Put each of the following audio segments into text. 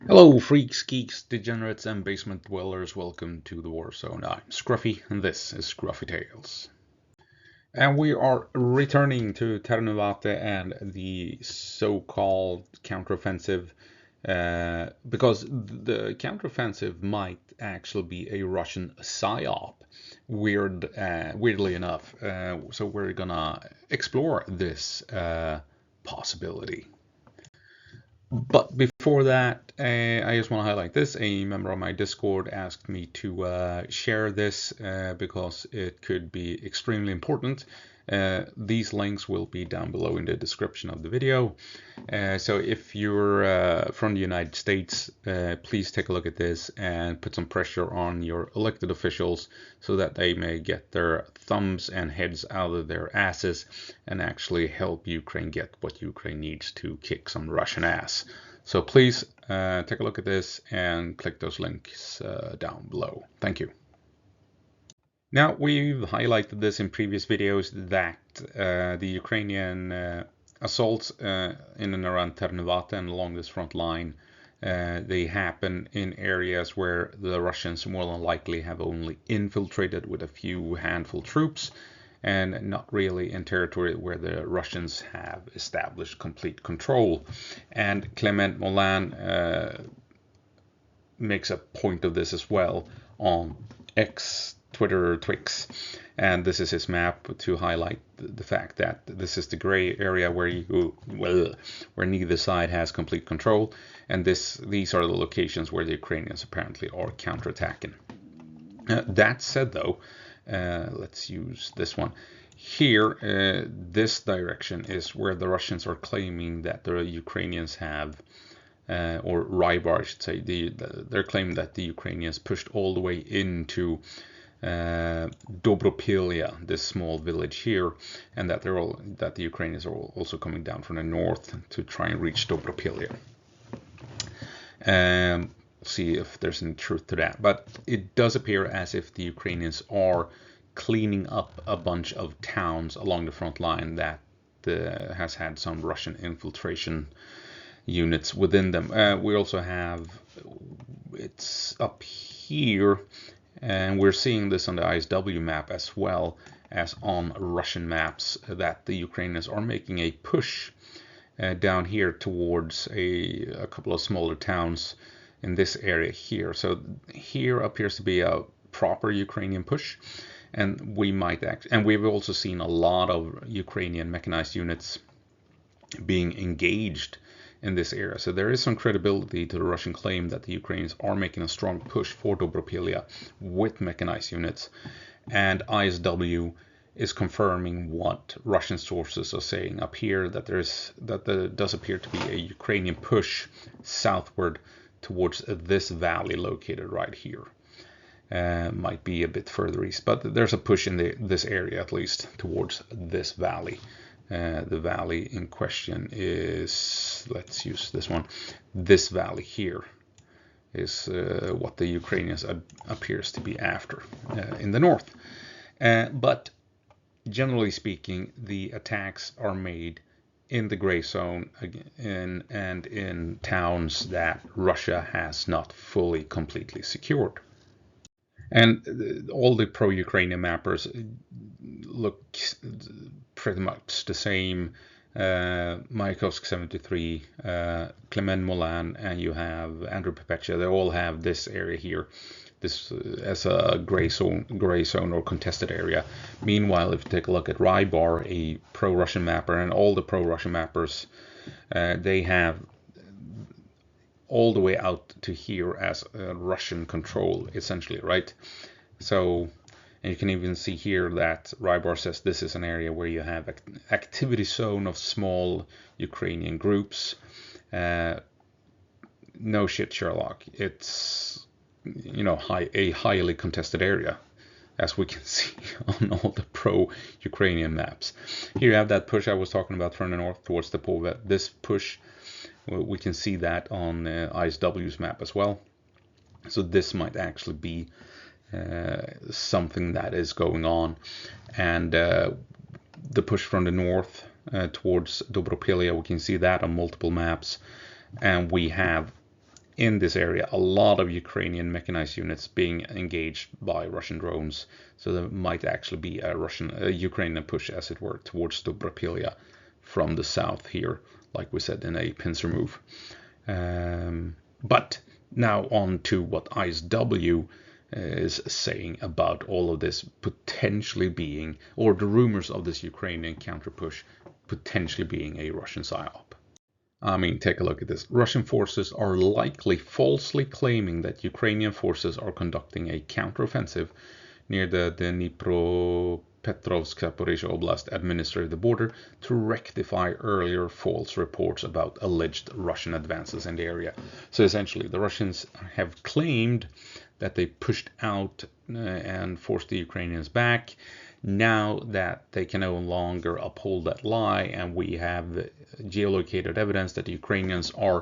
Hello, freaks, geeks, degenerates, and basement dwellers. Welcome to the War Zone. I'm Scruffy, and this is Skruffytalez. And we are returning to Ternuvate and the so-called counteroffensive, because the counteroffensive might actually be a Russian Psy-Op. Weirdly enough. So we're gonna explore this possibility. But before that, I just want to highlight this. A member of my Discord asked me to share this because it could be extremely important. These links will be down below in the description of the video. So if you're from the United States, please take a look at this and put some pressure on your elected officials so that they may get their thumbs and heads out of their asses and actually help Ukraine get what Ukraine needs to kick some Russian ass. So please take a look at this and click those links down below. Thank you. Now, we've highlighted this in previous videos that the Ukrainian assaults in and around Ternuvate and along this front line, they happen in areas where the Russians more than likely have only infiltrated with a few handful troops and not really in territory where the Russians have established complete control. And Clement Molan makes a point of this as well on X, Twitter, Twix, and this is his map to highlight the fact that this is the gray area where neither side has complete control, and these are the locations where the Ukrainians apparently are counterattacking. That said, though, let's use this one. Here, this direction is where the Russians are claiming that the Ukrainians have or Rybar, I should say, they're claiming that the Ukrainians pushed all the way into Dobropilia, this small village here, and that the Ukrainians are also coming down from the north to try and reach Dobropilia. See if there's any truth to that, but it does appear as if the Ukrainians are cleaning up a bunch of towns along the front line that has had some Russian infiltration units within them. We also have, it's up here, and we're seeing this on the ISW map as well as on Russian maps, that the Ukrainians are making a push down here towards a couple of smaller towns in this area here. So here appears to be a proper Ukrainian push, and we've also seen a lot of Ukrainian mechanized units being engaged in this area. So there is some credibility to the Russian claim that the Ukrainians are making a strong push for Dobropilia with mechanized units, and ISW is confirming what Russian sources are saying up here, that there does appear to be a Ukrainian push southward towards this valley located right here. Might be a bit further east, but there's a push in this area at least towards this valley. The valley in question is, let's use this one, this valley here is what the Ukrainians appears to be after in the north. But generally speaking, the attacks are made in the gray zone and in towns that Russia has not fully completely secured. And all the pro-Ukrainian mappers look pretty much the same. Mayakovsk 73, Clement Molan, and you have Andrew Perpetua. They all have this area here, this as a gray zone or contested area. Meanwhile, if you take a look at Rybar, a pro-Russian mapper, and all the pro-Russian mappers, they have all the way out to here as Russian control, essentially, right? So, and you can even see here that Rybar says this is an area where you have activity zone of small Ukrainian groups. No shit, Sherlock. It's, you know, a highly contested area, as we can see on all the pro-Ukrainian maps. Here you have that push I was talking about from the north towards the Povet. This push, we can see that on ISW's map as well. So this might actually be something that is going on. And the push from the north towards Dobropilia, we can see that on multiple maps. And we have in this area, a lot of Ukrainian mechanized units being engaged by Russian drones. So there might actually be a Ukrainian push, as it were, towards Dobropilia from the south here, like we said, in a pincer move. But now on to what ISW is saying about all of this potentially being, or the rumors of this Ukrainian counter push potentially being a Russian Psy-Op. I mean, take a look at this. Russian forces are likely falsely claiming that Ukrainian forces are conducting a counteroffensive near the Dnipropetrovsk-Zaporizhzhia Oblast administrative border to rectify earlier false reports about alleged Russian advances in the area. So essentially, the Russians have claimed that they pushed out and forced the Ukrainians back. Now that they can no longer uphold that lie, and we have geolocated evidence that the Ukrainians are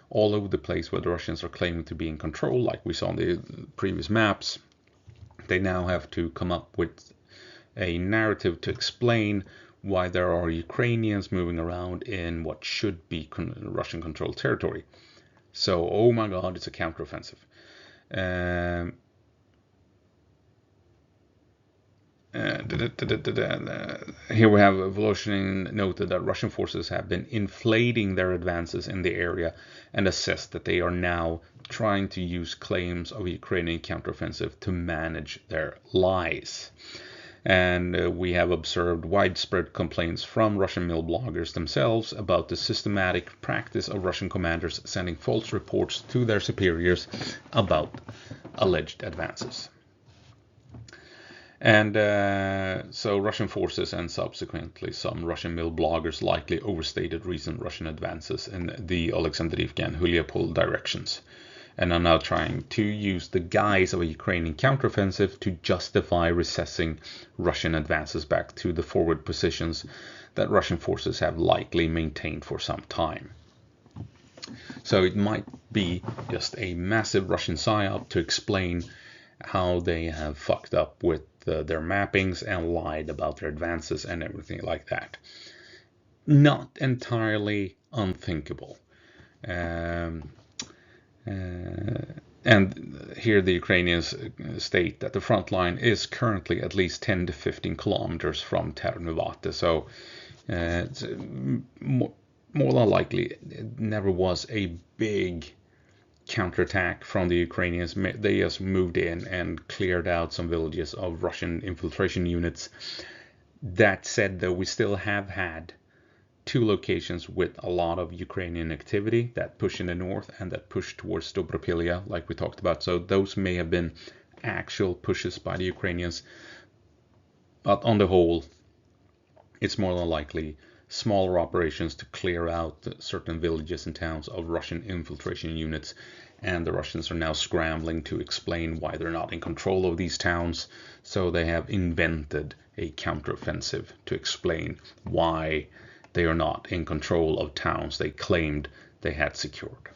all over the place where the Russians are claiming to be in control, like we saw on the previous maps, they now have to come up with a narrative to explain why there are Ukrainians moving around in what should be Russian-controlled territory. So, oh my God, it's a counteroffensive. Here we have Voloshin noted that Russian forces have been inflating their advances in the area and assessed that they are now trying to use claims of a Ukrainian counteroffensive to manage their lies. And we have observed widespread complaints from Russian mill bloggers themselves about the systematic practice of Russian commanders sending false reports to their superiors about alleged advances. And so Russian forces and subsequently some Russian mill bloggers likely overstated recent Russian advances in the Alexandrivka and Huliapol directions, and are now trying to use the guise of a Ukrainian counteroffensive to justify recessing Russian advances back to the forward positions that Russian forces have likely maintained for some time. So it might be just a massive Russian psyop to explain how they have fucked up with their mappings and lied about their advances and everything like that. Not entirely unthinkable. And here the Ukrainians state that the front line is currently at least 10 to 15 kilometers from Ternuvate. So it's more than likely it never was a big counterattack from the Ukrainians. They just moved in and cleared out some villages of Russian infiltration units. That said, though, we still have had two locations with a lot of Ukrainian activity, that push in the north and that push towards Dobropilia, like we talked about. So those may have been actual pushes by the Ukrainians, but on the whole, it's more than likely smaller operations to clear out certain villages and towns of Russian infiltration units, and the Russians are now scrambling to explain why they're not in control of these towns. So they have invented a counteroffensive to explain why they are not in control of towns they claimed they had secured.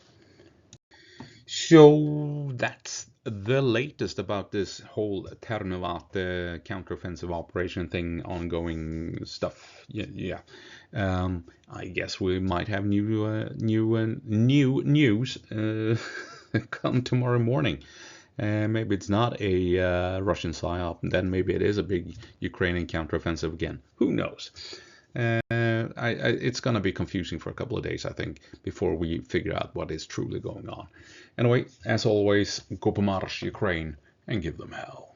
So that's the latest about this whole Ternuvate counteroffensive operation thing, ongoing stuff. Yeah. I guess we might have new news come tomorrow morning. Maybe it's not a Russian psyop, and then maybe it is a big Ukrainian counteroffensive again. Who knows? It's going to be confusing for a couple of days, I think, before we figure out what is truly going on. Anyway, as always, go på marsch, Ukraine, and give them hell.